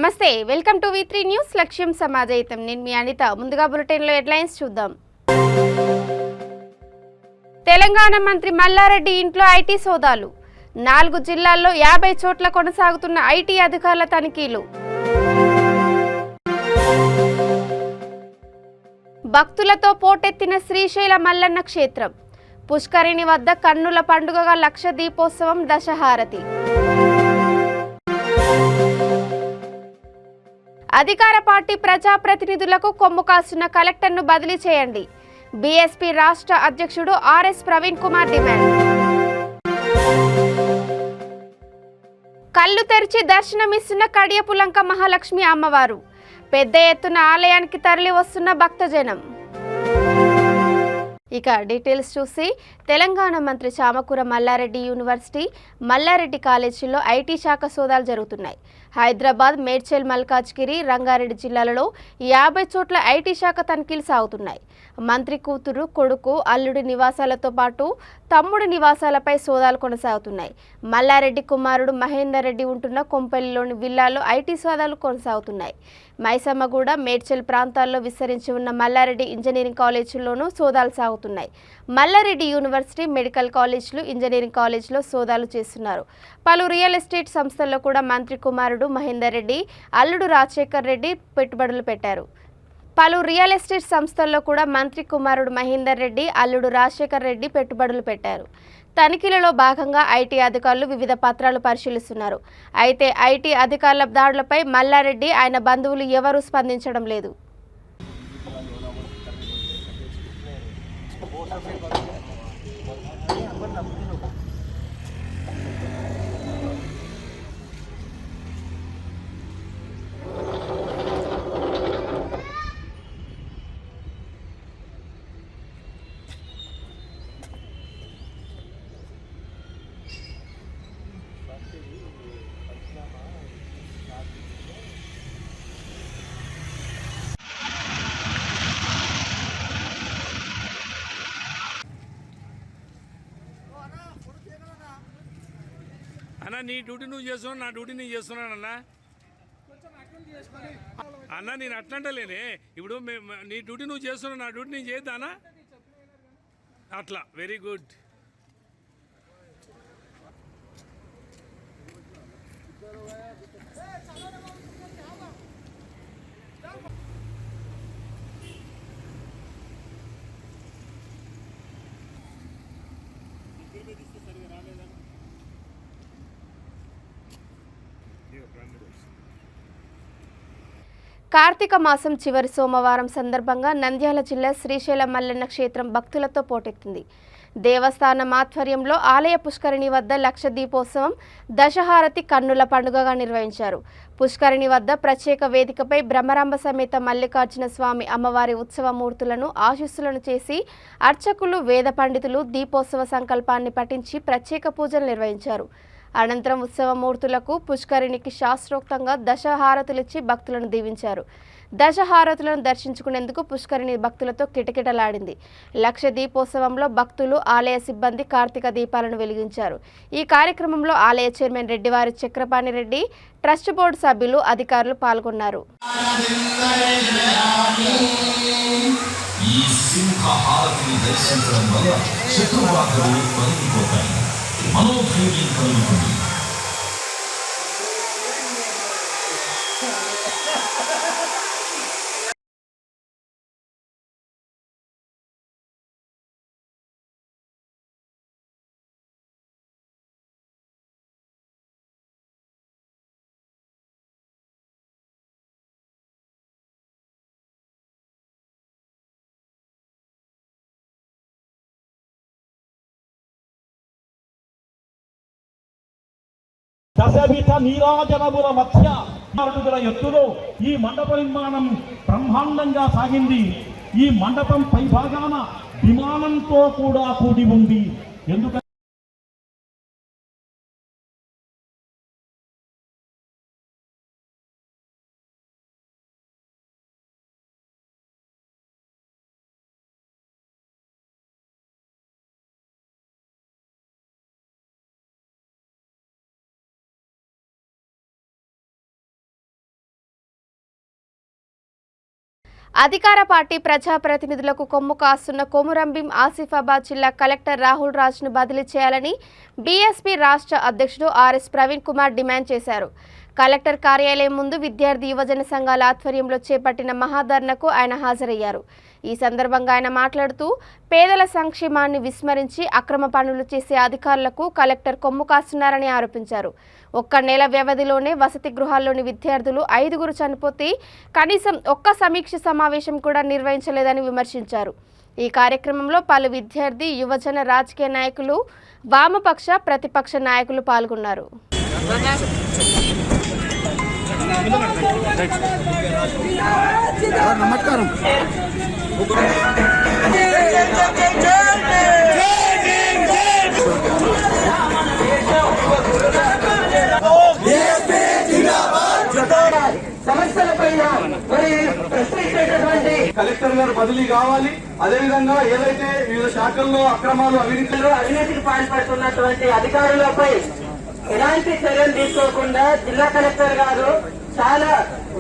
నమస్తే welcome to వి3 news లక్ష్యం సమాజయితం నేను మీ అనిత ముందుగా బులెటిన్ లో హెడ్లైన్స్ చూద్దాం తెలంగాణ మంత్రి మల్లారెడ్డి ఇంట్లో ఐటీ సోదాలు 4 జిల్లాల్లో 50 చోట్ల కొనసాగుతున్న ఐటీ అధికారుల తనిఖీలు భక్తులతో పోటెత్తిన శ్రీశైల మల్లన్న క్షేత్రం పుష్కరిణి వద్ద కన్నుల పండుగగా లక్ష దీపోత్సవం దశహారతి అధికార పార్టీ ప్రజాప్రతినిధులకు కొమ్ము కాస్తున్న కలెక్టర్ను బదిలీ చేయండి బీఎస్పీ రాష్ట్ర అధ్యక్షుడు ఆర్ఎస్ ప్రవీణ్ కుమార్ డిమాండ్ కళ్ళు తెరిచి దర్శనమిస్తున్న కడియపులంక మహాలక్ష్మి అమ్మవారు పెద్ద ఎత్తున ఆలయానికి తరలి వస్తున్న భక్తజనం ఇక డీటెయిల్స్ చూసి తెలంగాణ మంత్రి చామకూర మల్లారెడ్డి యూనివర్సిటీ మల్లారెడ్డి కాలేజీలో ఐటీ శాఖ సోదాలు జరుగుతున్నాయి హైదరాబాద్ మేడ్చల్ మల్కాజ్గిరి రంగారెడ్డి జిల్లాలలో 50 చోట్ల ఐటీ శాఖ తనిఖీలు సాగుతున్నాయి మంత్రి కూతురు కొడుకు అల్లుడి నివాసాలతో పాటు తమ్ముడి నివాసాలపై సోదాలు కొనసాగుతున్నాయి మల్లారెడ్డి కుమారుడు మహేందర్ రెడ్డి ఉంటున్న కొంపల్లిలోని విల్లాలో ఐటీ సోదాలు కొనసాగుతున్నాయి మైసమ్మగూడ మేడ్చల్ ప్రాంతాల్లో విస్తరించి ఉన్న మల్లారెడ్డి ఇంజనీరింగ్ కాలేజీల్లోనూ సోదాలు సాగుతున్నాయి మల్లారెడ్డి యూనివర్సిటీ మెడికల్ కాలేజీలు ఇంజనీరింగ్ కాలేజీలో సోదాలు చేస్తున్నారు పలు రియల్ ఎస్టేట్ సంస్థల్లో కూడా మంత్రి కుమారుడు మహేందర్ రెడ్డి అల్లుడు రాజశేఖర్ రెడ్డి పెట్టుబడులు పెట్టారు పలు రియల్ ఎస్టేట్ సంస్థల్లో కూడా మంత్రి కుమారుడు మహేందర్ రెడ్డి అల్లుడు రాజశేఖర్ రెడ్డి పెట్టుబడులు పెట్టారు తనిఖీలలో భాగంగా ఐటీ అధికారులు వివిధ పత్రాలు పరిశీలిస్తున్నారు అయితే ఐటీ అధికారుల దాడులపై మల్లారెడ్డి ఆయన బంధువులు ఎవరూ స్పందించడం లేదు అన్న నీ డ్యూటీ నువ్వు చేస్తున్నావు నా డ్యూటీ నేను చేస్తున్నాను అన్న నేను అట్లంటలేనే ఇప్పుడు నీ డ్యూటీ నువ్వు చేస్తున్నావు నా డ్యూటీ నేను చేద్దానా అట్లా వెరీ గుడ్ కార్తీక మాసం చివరి సోమవారం సందర్భంగా నంద్యాల జిల్లా శ్రీశైల మల్లన్న క్షేత్రం భక్తులతో పోటెత్తింది దేవస్థానం ఆధ్వర్యంలో ఆలయ పుష్కరిణి వద్ద లక్ష దీపోత్సవం దశహారతి కన్నుల పండుగగా నిర్వహించారు పుష్కరిణి వద్ద ప్రత్యేక వేదికపై బ్రహ్మరాంబ సమేత మల్లికార్జున స్వామి అమ్మవారి ఉత్సవమూర్తులను ఆశీస్సులను చేసి అర్చకులు వేద పండితులు దీపోత్సవ సంకల్పాన్ని పఠించి ప్రత్యేక పూజలు నిర్వహించారు అనంతరం ఉత్సవమూర్తులకు పుష్కరిణికి శాస్త్రోక్తంగా దశహారతులిచ్చి భక్తులను దీవించారు దశహారతులను దర్శించుకునేందుకు పుష్కరిణి భక్తులతో కిటకిటలాడింది లక్ష దీపోత్సవంలో భక్తులు ఆలయ సిబ్బంది కార్తీక దీపాలను వెలిగించారు ఈ కార్యక్రమంలో ఆలయ chairman రెడ్డివారి Chakrapani Reddy trust board సభ్యులు అధికారులు పాల్గొన్నారు మనోధైర్యం కలుగుతుంది దశవిధ నీరాజనముల మధ్య అడుగుల ఎత్తులో ఈ మండప నిర్మాణం బ్రహ్మాండంగా సాగింది ఈ మండపం పైభాగాన విమానంతో కూడా కూడి ఉంది ఎందుకంటే అధికార పార్టీ ప్రజాప్రతినిధులకు కొమ్ము కాస్తున్న కొమురంభీం ఆసిఫాబాద్ జిల్లా కలెక్టర్ రాహుల్ రాజ్ను బదిలీ చేయాలని బీఎస్పీ రాష్ట్ర అధ్యక్షుడు ఆర్ఎస్ ప్రవీణ్ కుమార్ డిమాండ్ చేశారు. కలెక్టర్ కార్యాలయం ముందు విద్యార్థి యువజన సంఘాల ఆధ్వర్యంలో చేపట్టిన మహాధర్నాకు ఆయన హాజరయ్యారు. ఈ సందర్భంగా ఆయన మాట్లాడుతూ పేదల సంక్షేమాన్ని విస్మరించి అక్రమ పనులు చేసే అధికారులకు కలెక్టర్ కొమ్ము కాస్తున్నారని ఆరోపించారు. ఒక్క నెల వ్యవధిలోనే వసతి గృహాల్లోని విద్యార్థులు 5గురు చనిపోతే కనీసం ఒక్క సమీక్ష సమావేశం కూడా నిర్వహించలేదని విమర్శించారు. ఈ కార్యక్రమంలో పలు విద్యార్థి యువజన రాజకీయ నాయకులు, వామపక్ష ప్రతిపక్ష నాయకులు పాల్గొన్నారు. నమస్కారం. సమస్యలపైన మరి ప్రశ్నించేటటువంటి కలెక్టర్ గారు బదిలీ కావాలి. అదేవిధంగా ఏదైతే వివిధ శాఖల్లో అక్రమాలు అవినీతికి పాల్పడుతున్నటువంటి అధికారులపై ఎలాంటి చర్యలు తీసుకోకుండా జిల్లా కలెక్టర్ గారు చాలా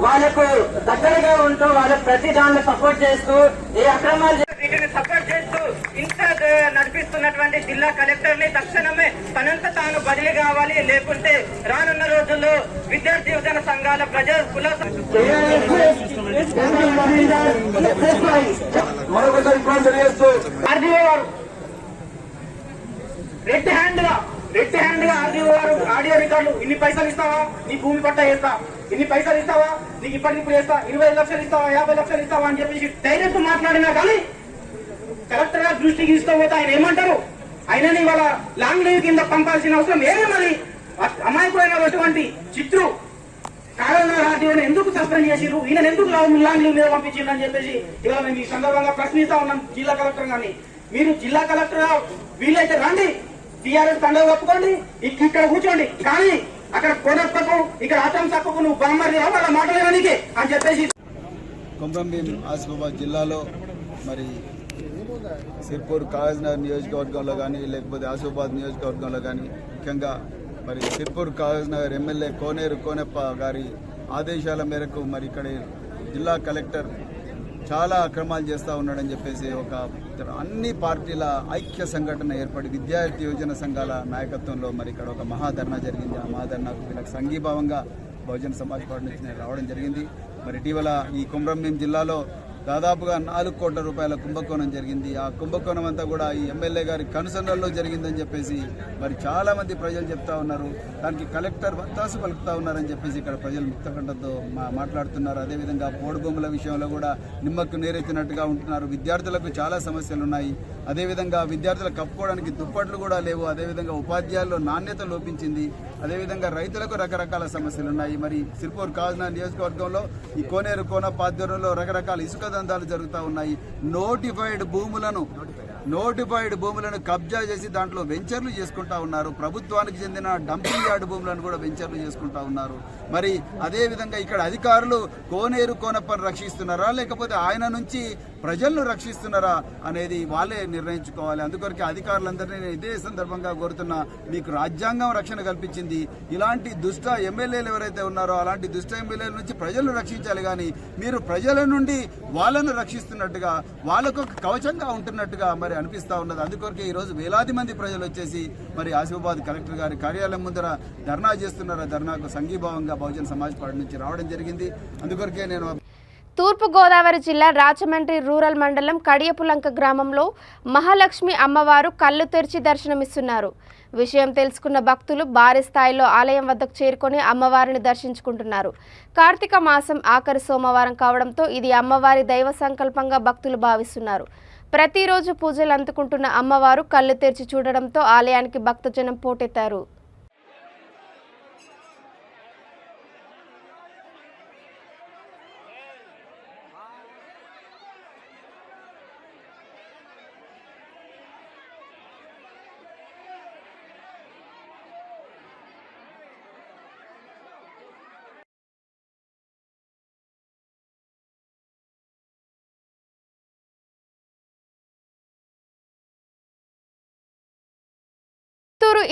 వాళ్ళకు దగ్గరగా ఉంటూ వాళ్ళ ప్రతి దాన్ని సపోర్ట్ చేస్తూ ఏ అక్రమాలు వీటిని సపోర్ట్ చేస్తూ ఇంత నడిపిస్తున్నటువంటి జిల్లా కలెక్టర్ ని తక్షణమే తనంత తాను బదిలీ కావాలి. లేకుంటే రానున్న రోజుల్లో విద్యార్థి యువజన సంఘాల ప్రజా కుల మరొకసారి తెలియజేస్తూ ఆర్డీఓ గారు రెడ్ హ్యాండ్ గా ఆర్డీఓ గారు ఆడియో రికార్డులు ఇన్ని పైసలు ఇస్తావా, నీ భూమి పట్ట వేస్తా, ఇన్ని పైసలు ఇస్తావా, నీకు ఇప్పటికిప్పుడు వేస్తా, 20 లక్షలు ఇస్తావా, 50 లక్షలు ఇస్తావా అని చెప్పేసి డైరెక్ట్ మాట్లాడినా కానీ కలెక్టర్ గారు దృష్టికి తీసుకుపోతే ఆయన ఏమంటారు, ఆయనని వాళ్ళ లాంగ్ లీవ్ కింద పంపాల్సిన అవసరం ఏమో. మరి అమాయకులైనటువంటి చిత్రు కారణంగా ఆర్డీఓని ఎందుకు సస్పెండ్ చేసిరు, ఈయన ఎందుకు లాంగ్ లీవ్ మీద పంపించిండ్రు అని చెప్పేసి ఇవాళ మేము ఈ సందర్భంగా ప్రశ్నిస్తా ఉన్నాం జిల్లా కలెక్టర్ గాని. మీరు జిల్లా కలెక్టర్ వీలైతే రండి, టీఆర్ఎస్ పండుగ ఒప్పుకోండి, ఇక్కడ కూర్చోండి, కానీ అక్కడ కోనప్పకు ఇక్కడ ఆటం తప్పకు నువ్వు బామ్మరి వాళ్ళ మాటలేనికి అని చెప్పేసి. కొమురంభీం ఆసిఫాబాద్ జిల్లాలో మరి సిర్పూర్ కాగజ్నగర్ నియోజకవర్గంలో కానీ లేకపోతే ఆసిఫాబాద్ నియోజకవర్గంలో కానీ ముఖ్యంగా మరి సిర్పూర్ కాగజ్నగర్ ఎమ్మెల్యే కోనేరు కోనప్ప గారి ఆదేశాల మేరకు మరి ఇక్కడ జిల్లా కలెక్టర్ చాలా అక్రమాలు చేస్తూ ఉన్నాడని చెప్పేసి ఒక అన్ని పార్టీల ఐక్య సంఘటన ఏర్పడి విద్యార్థి యువజన సంఘాల నాయకత్వంలో మరి ఇక్కడ ఒక మహాధర్నా జరిగింది. ఆ మహాధర్నాకు వీళ్ళకి సంఘీభావంగా బహుజన సమాజ్ పార్టీ నుంచి నేను రావడం జరిగింది. మరి ఇటీవల ఈ కొమురంభీం జిల్లాలో దాదాపుగా 4 కోట్ల రూపాయల కుంభకోణం జరిగింది. ఆ కుంభకోణం అంతా కూడా ఈ ఎమ్మెల్యే గారి కనుసన్నల్లో జరిగిందని చెప్పేసి మరి చాలా మంది ప్రజలు చెప్తా ఉన్నారు. దానికి కలెక్టర్ వత్తాసు పలుకుతా ఉన్నారని చెప్పేసి ఇక్కడ ప్రజలు ముక్తకంఠంతో మాట్లాడుతున్నారు. అదేవిధంగా పోడు భూముల విషయంలో కూడా నిమ్మకు నీరెత్తినట్టుగా ఉంటున్నారు. విద్యార్థులకు చాలా సమస్యలు ఉన్నాయి. అదేవిధంగా విద్యార్థులకు కప్పుకోవడానికి దుప్పట్లు కూడా లేవు. అదేవిధంగా ఉపాధ్యాయుల్లో నాణ్యత లోపించింది. అదేవిధంగా రైతులకు రకరకాల సమస్యలు ఉన్నాయి. మరి సిర్పూర్ కాగజ్నగర్ నియోజకవర్గంలో ఈ కోనేరు కోనప్ప ఆధ్వర్యంలో రకరకాల ఇసుక దందాలు జరుగుతూ ఉన్నాయి. నోటిఫైడ్ భూములను కబ్జా చేసి దాంట్లో వెంచర్లు చేసుకుంటా ఉన్నారు. ప్రభుత్వానికి చెందిన డంపింగ్ యార్డ్ భూములను కూడా వెంచర్లు చేసుకుంటా ఉన్నారు. మరి అదేవిధంగా ఇక్కడ అధికారులు కోనేరు కోనప్పను రక్షిస్తున్నారా లేకపోతే ఆయన నుంచి ప్రజలను రక్షిస్తున్నారా అనేది వాళ్ళే నిర్ణయించుకోవాలి. అందుకొరకే అధికారులందరినీ నేను ఇదే సందర్భంగా కోరుతున్నా, మీకు రాజ్యాంగం రక్షణ కల్పించింది. ఇలాంటి దుష్ట ఎమ్మెల్యేలు ఎవరైతే ఉన్నారో అలాంటి దుష్ట ఎమ్మెల్యేల నుంచి ప్రజలను రక్షించాలి. కానీ మీరు ప్రజల నుండి వాళ్ళను రక్షిస్తున్నట్టుగా, వాళ్ళకు ఒక కవచంగా ఉంటున్నట్టుగా మరి అనిపిస్తూ ఉన్నది. అందుకొరకే ఈరోజు వేలాది మంది ప్రజలు వచ్చేసి మరి ఆసిఫాబాద్ కలెక్టర్ గారి కార్యాలయం ముందర ధర్నా చేస్తున్నారు. ధర్నాకు సంఘీభావంగా బహుజన సమాజ్ పార్టీ నుంచి రావడం జరిగింది. అందుకొరకే నేను తూర్పుగోదావరి జిల్లా రాజమండ్రి రూరల్ మండలం కడియపులంక గ్రామంలో మహాలక్ష్మి అమ్మవారు కళ్ళు తెరిచి దర్శనమిస్తున్నారు. విషయం తెలుసుకున్న భక్తులు భారీ స్థాయిలో ఆలయం వద్దకు చేరుకొని అమ్మవారిని దర్శించుకుంటున్నారు. కార్తీక మాసం ఆఖరి సోమవారం కావడంతో ఇది అమ్మవారి దైవ సంకల్పంగా భక్తులు భావిస్తున్నారు. ప్రతిరోజు పూజలు అందుకుంటున్న అమ్మవారు కళ్ళు తెరిచి చూడడంతో ఆలయానికి భక్తజనం పోటెత్తారు.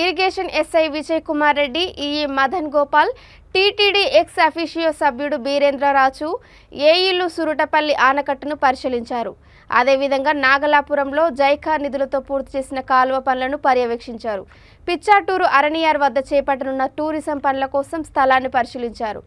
Irrigation SI Vijay Kumar Reddy, EE Madan Gopal, TTD ex officio సభ్యుడు బీరేంద్రరాజు ఏఈలు సురుటపల్లి ఆనకట్టును పరిశీలించారు. అదేవిధంగా నాగలాపురంలో జైకా నిధులతో పూర్తి చేసిన కాలువ పనులను పర్యవేక్షించారు. పిచ్చాటూరు అరణియార్ వద్ద చేపట్టనున్న టూరిజం పనుల కోసం స్థలాన్ని పరిశీలించారు.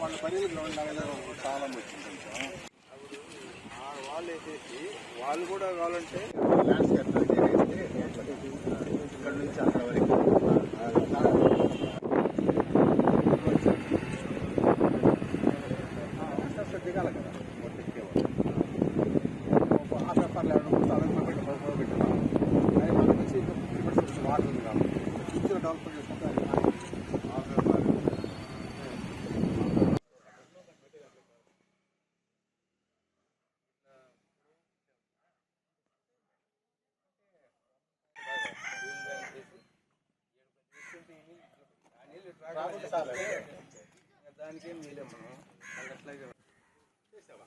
వాళ్ళ పరిధి గ్రౌండ్ చాలా వచ్చింది వాళ్ళు వేసేసి వాళ్ళు కూడా కావాలంటే ల్యాండ్స్కేప్ ఇక్కడ నుంచి అక్కడ వరకు దిగాలి కదా ఆ పేపర్లు ఎవరు పెట్టాలి మన నుంచి వాటర్ ఉంది కాబట్టి ఫ్యూచర్ డెవలప్ చేసుకుంటే దానికి ఏం చేయలేము మనం అట్లాగే చేసావా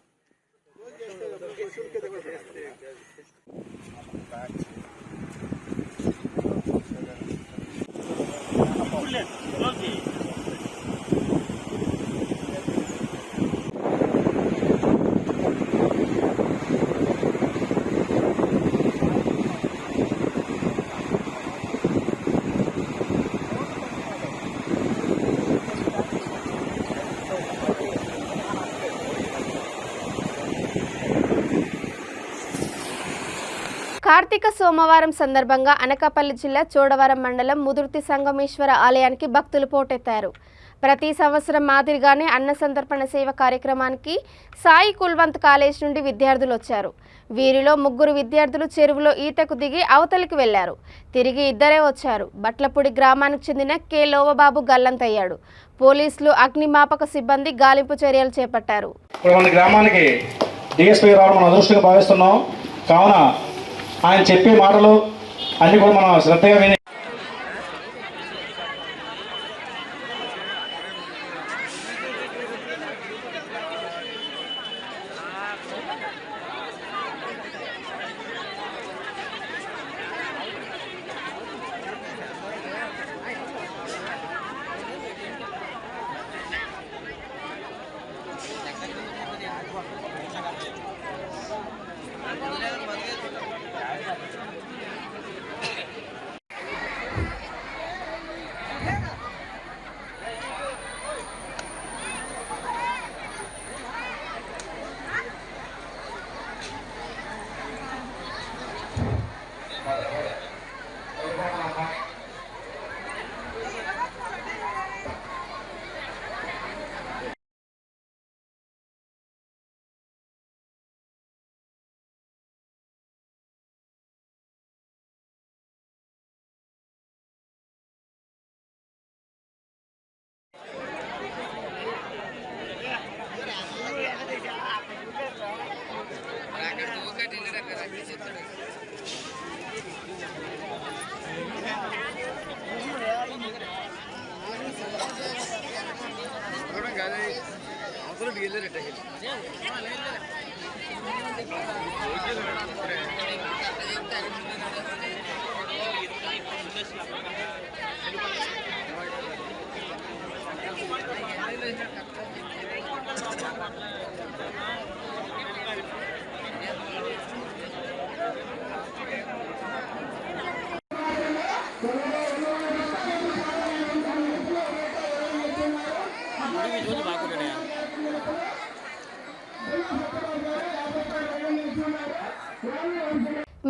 కార్తీక సోమవారం సందర్భంగా అనకాపల్లి జిల్లా చోడవరం మండలం ముదుర్తి సంగమేశ్వర ఆలయానికి భక్తులు పోటెత్తారు. ప్రతి సంవత్సరం మాదిరిగానే అన్న సంతర్పణ సేవ కార్యక్రమానికి సాయి కుల్వంత్ కాలేజ్ నుండి విద్యార్థులు వచ్చారు. వీరిలో 3 విద్యార్థులు చెరువులో ఈతకు దిగి అవతలికి వెళ్లారు. తిరిగి 2 వచ్చారు. బట్లపూడి గ్రామానికి చెందిన కె లోవబాబు గల్లంతయ్యాడు. పోలీసులు అగ్నిమాపక సిబ్బంది గాలింపు చర్యలు చేపట్టారు. గ్రామానికి డిఎస్పీ రావడం మనం అదృష్టంగా భావిస్తున్నాం. కావున ఆయన చెప్పే మాటలు అన్ని కూడా మనం శ్రద్ధగా విని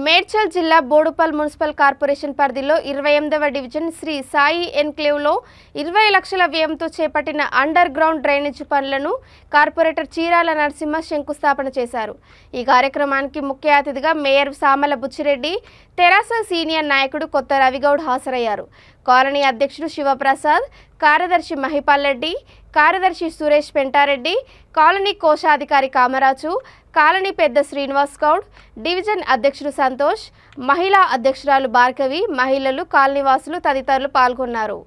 మేడ్చల్ జిల్లా బోడుపల్ మున్సిపల్ కార్పొరేషన్ పరిధిలో 28వ డివిజన్ శ్రీ సాయి ఎన్క్లేవ్లో 20 లక్షల వ్యయంతో చేపట్టిన అండర్ గ్రౌండ్ డ్రైనేజ్ పనులను కార్పొరేటర్ చీరాల నరసింహ శంకుస్థాపన చేశారు. ఈ కార్యక్రమానికి ముఖ్య అతిథిగా మేయర్ సామల బుచ్చిరెడ్డి, తెరాస సీనియర్ నాయకుడు కొత్త రవిగౌడ్ హాజరయ్యారు. కాలనీ అధ్యక్షుడు శివప్రసాద్, కార్యదర్శి మహిపాల్ రెడ్డి, కార్యదర్శి సురేష్ పెంటారెడ్డి, కాలనీ కోశాధికారి కామరాజు, కాలనీ పెద్ద శ్రీనివాస్ గౌడ్, డివిజన్ అధ్యక్షుడు సంతోష్, మహిళా అధ్యక్షురాలు భార్గవి, మహిళలు, కాలనీవాసులు తదితరులు పాల్గొన్నారు.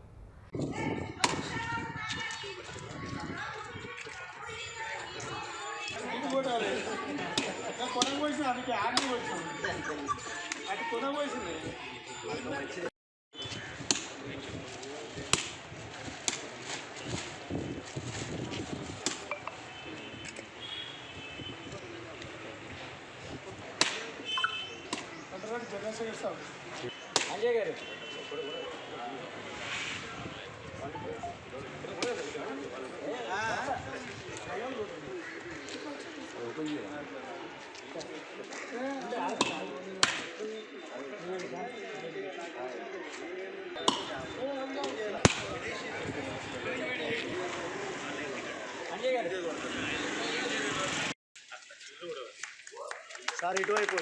సార్ ఇటువైపు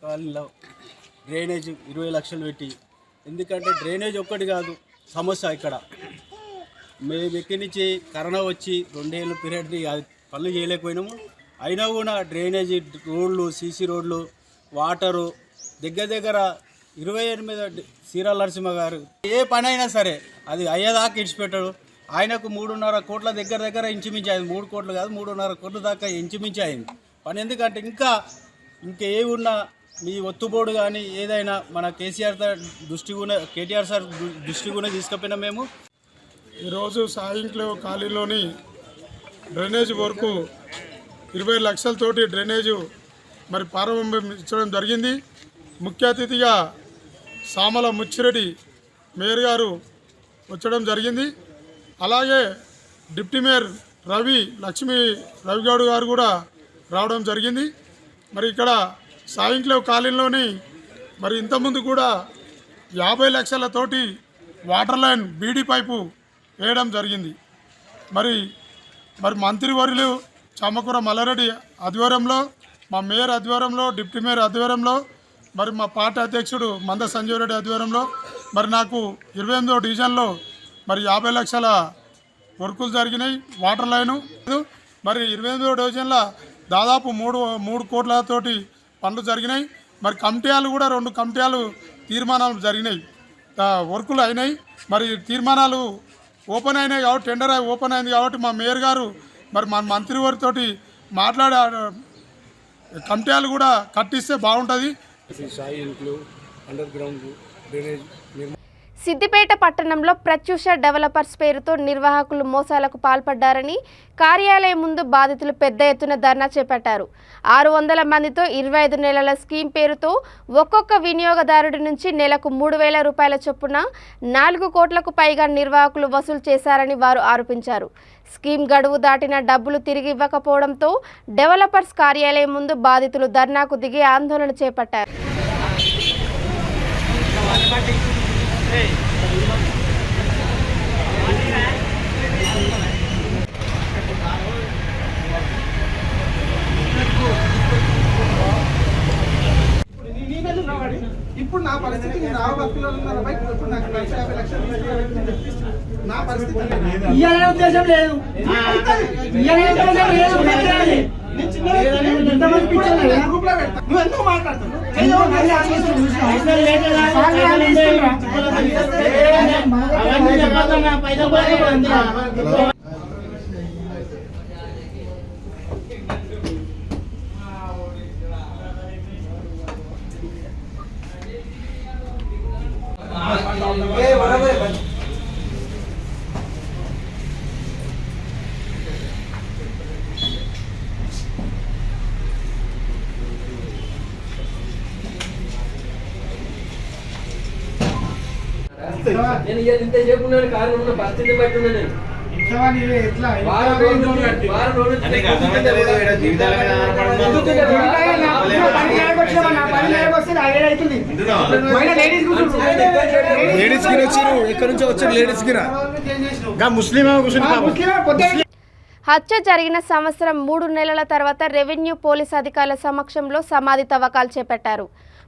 కాలనీలో డ్రైనేజ్ 20 లక్షలు పెట్టి, ఎందుకంటే డ్రైనేజ్ ఒక్కటి కాదు సమస్య. ఇక్కడ మేము ఎక్కడి నుంచి కరోనా వచ్చి 2 ఏళ్ళ పీరియడ్ పనులు చేయలేకపోయినాము. అయినా కూడా డ్రైనేజీ రోడ్లు, సీసీ రోడ్లు, వాటరు దగ్గర 28 చీరాల నరసింహ గారు ఏ పని అయినా సరే అది అయ్యేదాకా ఇడిచిపెట్టాడు. ఆయనకు 3.5 కోట్ల దగ్గర ఇంచుమించి అయింది. 3 కోట్లు కాదు, 3.5 కోట్ల దాకా ఇంచుమించి అయింది పని. ఎందుకంటే ఇంకా ఏ ఉన్నా మీ ఒత్తుబోడు కానీ ఏదైనా మన కేటీఆర్ సార్ దృష్టి కూడా తీసుకుపోయినా మేము. ఈరోజు సాయి ఎన్క్లేవ్ కాలనీలోని డ్రైనేజ్ వరకు 20 లక్షలతోటి డ్రైనేజు మరి ప్రారంభించడం జరిగింది. ముఖ్య అతిథిగా సామల ముచ్చిరెడ్డి మేయర్ గారు వచ్చడం జరిగింది. అలాగే డిప్యూటీ మేయర్ రవిగౌడ్ గారు కూడా రావడం జరిగింది. మరి ఇక్కడ సాయి ఎన్క్లేవ్ కాలనీలోని మరి ఇంతకుముందు కూడా 50 లక్షలతోటి వాటర్ లైన్ బీడీ పైపు వేయడం జరిగింది. మరి మంత్రివర్యులు చామకూర మల్లారెడ్డి ఆధ్వర్యంలో, మా మేయర్ ఆధ్వర్యంలో, డిప్యూటీ మేయర్ ఆధ్వర్యంలో, మరి మా పార్టీ అధ్యక్షుడు మంద సంజీవ్ రెడ్డి ఆధ్వర్యంలో మరి నాకు 28వ డివిజన్లో మరి 50 లక్షల వర్కులు జరిగినాయి. వాటర్ లైను మరి 28వ డివిజన్లో దాదాపు 3 కోట్లతోటి పనులు జరిగినాయి. మరి కమిటీలు కూడా 2 కమిటీలు తీర్మానాలు జరిగినాయి, వర్కులు అయినాయి. మరి తీర్మానాలు ఓపెన్ అయినాయి కాబట్టి, టెండర్ ఓపెన్ అయింది కాబట్టి మా మేయర్ గారు మరి మన మంత్రివారితో మాట్లాడే కమిటీలు కూడా కట్టిస్తే బాగుంటుంది. Sai enclave under ground drainage Siddipet పట్టణంలో ప్రత్యూష డెవలపర్స్ పేరుతో నిర్వాహకులు మోసాలకు పాల్పడ్డారని కార్యాలయం ముందు బాధితులు పెద్ద ఎత్తున ధర్నా చేపట్టారు. 600 మందితో 25 నెలల స్కీమ్ పేరుతో ఒక్కొక్క వినియోగదారుడి నుంచి నెలకు 3,000 రూపాయల చొప్పున 4 కోట్లకు పైగా నిర్వాహకులు వసూలు చేశారని వారు ఆరోపించారు. స్కీమ్ గడువు దాటిన డబ్బులు తిరిగి ఇవ్వకపోవడంతో డెవలపర్స్ కార్యాలయం ముందు బాధితులు ధర్నాకు దిగి ఆందోళన చేపట్టారు. ఇప్పుడు నా పరిస్థితి నేను ఇప్పుడు నాకు 1,50 లక్షలు నా పరిస్థితి ఉద్దేశం లేదు. నువ్వు ఎందుకు మాట్లాడుతున్నావు? వస్తాయి. నేను ఇంత చెప్పున్నాను కారణం ఉన్న పరిస్థితి బట్టి ఉన్నా నేను ఇంతమని ఎట్లా వారం రోజులు పని వస్తే అవుతుంది. లేడీస్ కి వచ్చారు, ఎక్కడి నుంచో వచ్చారు లేడీస్ కి హత్య జరిగిన సంవత్సరం 3 నెలల తర్వాత రెవెన్యూ పోలీస్ అధికారుల సమక్షంలో సమాధి తవ్వకాలు చేపట్టారు.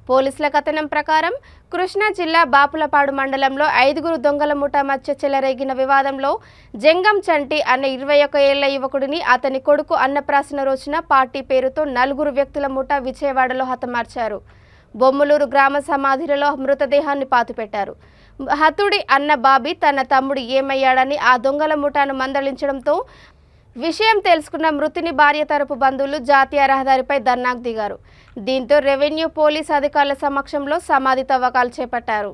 పోలీసుల కథనం ప్రకారం కృష్ణా జిల్లా బాపులపాడు మండలంలో 5 దొంగల ముఠా మధ్య చెలరేగిన వివాదంలో జంగం చంటి అనే 21 ఏళ్ల యువకుడిని అతని కొడుకు అన్నప్రాసన రోజున పార్టీ పేరుతో 4 వ్యక్తుల ముఠా విజయవాడలో హతమార్చారు. బొమ్మలూరు గ్రామ సమాధిలో మృతదేహాన్ని పాతిపెట్టారు. హతుడి అన్న బాబీ తన తమ్ముడు ఏమయ్యాడని ఆ దొంగల ముఠాను మందలించడంతో విషయం తెలుసుకున్న మృతుని భార్య తరపు బంధువులు జాతీయ రహదారిపై ధర్నాకు దిగారు. దీంతో రెవెన్యూ పోలీస్ అధికారుల సమక్షంలో సమాధి తవ్వకాలు చేపట్టారు.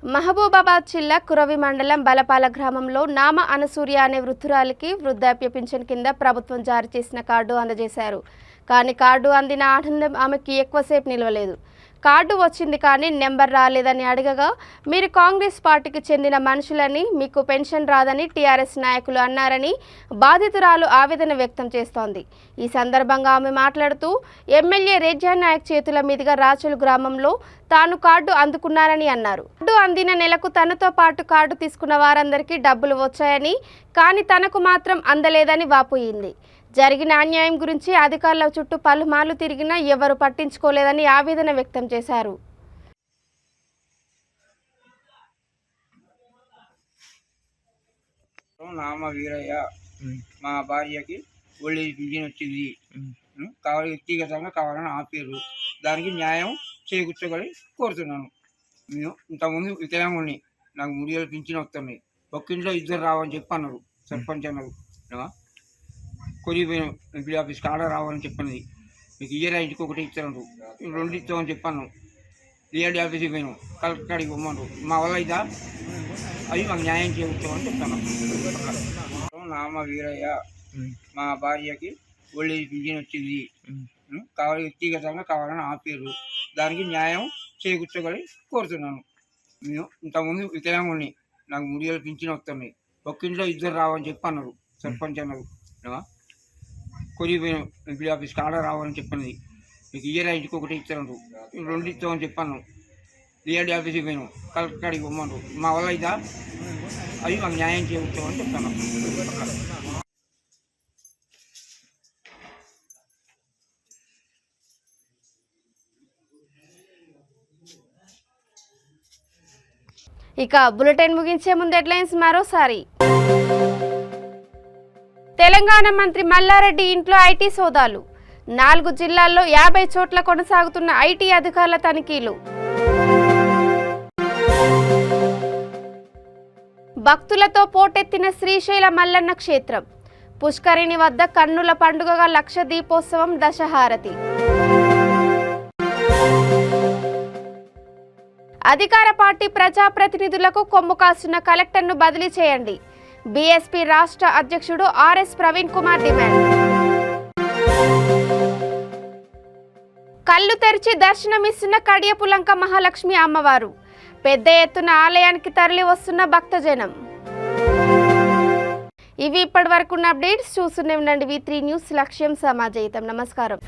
మహబూబాబాద్ జిల్లా కురవి మండలం బలపాల గ్రామంలో నామ అనసూయ అనే వృద్ధురాలికి వృద్ధాప్య పింఛన్ కింద ప్రభుత్వం జారీ చేసిన కార్డు అందజేశారు. కానీ కార్డు అందిన ఆనందం ఆమెకి ఎక్కువసేపు నిలవలేదు. కార్డు వచ్చింది కానీ నెంబర్ రాలేదని అడగగా మీరు కాంగ్రెస్ పార్టీకి చెందిన మనుషులని మీకు పెన్షన్ రాదని టీఆర్ఎస్ నాయకులు అన్నారని బాధితురాలు ఆవేదన వ్యక్తం చేస్తోంది. ఈ సందర్భంగా ఆమె మాట్లాడుతూ ఎమ్మెల్యే రేజ్యా నాయక్ చేతుల మీదుగా రాచులు గ్రామంలో తాను కార్డు అందుకున్నానని అన్నారు. కార్డు అందిన నెలకు తనతో పాటు కార్డు తీసుకున్న వారందరికీ డబ్బులు వచ్చాయని కానీ తనకు మాత్రం అందలేదని వాపోయింది. జరిగిన అన్యాయం గురించి అధికారుల చుట్టూ పలుమార్లు తిరిగినా ఎవరు పట్టించుకోలేదని ఆవేదన వ్యక్తం చేశారు. నామ వీరయ్య, మా భార్యకి ఓల్డ్ ఏజ్ పింఛన్ వచ్చింది, కావాలి వ్యక్తిగతంగా కావాలని ఆపేరు. దానికి న్యాయం చేకూర్చగలి కోరుతున్నాను. నేను ఇంతకుముందు వికలాంగుని, నాకు 3 ఏళ్ళు పింఛన్ వస్తున్నాయి. ఒక్కింట్లో 2 రావని చెప్పి అన్నారు సర్పంచ్ అన్నారు. కొరిగిపోయినాం, ఎంపీ ఆఫీస్కి ఆర్డర్ రావాలని చెప్పినది. మీకు ఇయర్ ఇంటికి 1 ఇచ్చారు, 2 ఇస్తామని చెప్పాను. డిఆర్డీ ఆఫీస్కి పోయినాం, కలెక్టర్ కాడికి పోమన్నారు. మా వల్ల ఇదా అవి మాకు న్యాయం చేకూర్చామని చెప్తాను. నామ వీరయ్య, మా భార్యకి ఓల్డ్ ఏజ్ పింఛన్ వచ్చింది, కావాలి వ్యక్తిగతంగా కావాలని ఆపేరు. దానికి న్యాయం చేకూర్చగలి కోరుతున్నాను. నేను ఇంతకుముందు వికలాంగుని, నాకు 3 ఏళ్ళు పింఛన్ వస్తున్నాయి. ఒక్కింట్లో 2 రావని చెప్పి అన్నారు సర్పంచ్ అన్నారు. కొరిగిపోయినాం, ఎంపీ ఆఫీస్కి ఆర్డర్ రావాలని చెప్పినది. మీకు ఇయర్ ఇంటికి 1 ఇచ్చారు, 2 ఇస్తామని చెప్పాను. డిఆర్డీ ఆఫీస్కి పోయినాం, కలెక్టర్ కాడికి పోమన్నారు. మా వల్ల ఇదా అవి మాకు న్యాయం చేకూర్చామని చెప్తాను. ఇక బులెటిన్ ముగించే ముందు హెడ్లైన్స్ మరోసారి. తెలంగాణ మంత్రి మల్లారెడ్డి ఇంట్లో ఐటీ సోదాలు. 4 జిల్లాల్లో 50 చోట్ల కొనసాగుతున్న ఐటీ అధికారుల తనిఖీలు. భక్తులతో పోటెత్తిన శ్రీశైల మల్లన్న క్షేత్రం. పుష్కరిణి వద్ద కన్నుల పండుగగా లక్ష దీపోత్సవం దశహారతి. అధికార పార్టీ ప్రజాప్రతినిధులకు కొమ్ము కాస్తున్న కలెక్టర్ను బదిలీ చేయండి. బీఎస్పీ రాష్ట్ర అధ్యక్షుడు ఆర్ఎస్ ప్రవీణ్ కుమార్ డిమాండ్. కళ్ళు తెరిచి దర్శనమిస్తున్న కడియపులంక మహాలక్ష్మి అమ్మవారు. పెద్ద ఎత్తున ఆలయానికి తరలి వస్తున్న భక్తజనం. ఇవి ఇప్పటి వరకు అప్డేట్స్. చూస్తూనే ఉండండి V3 న్యూస్. లక్ష్యం సమాజహితం. నమస్కారం.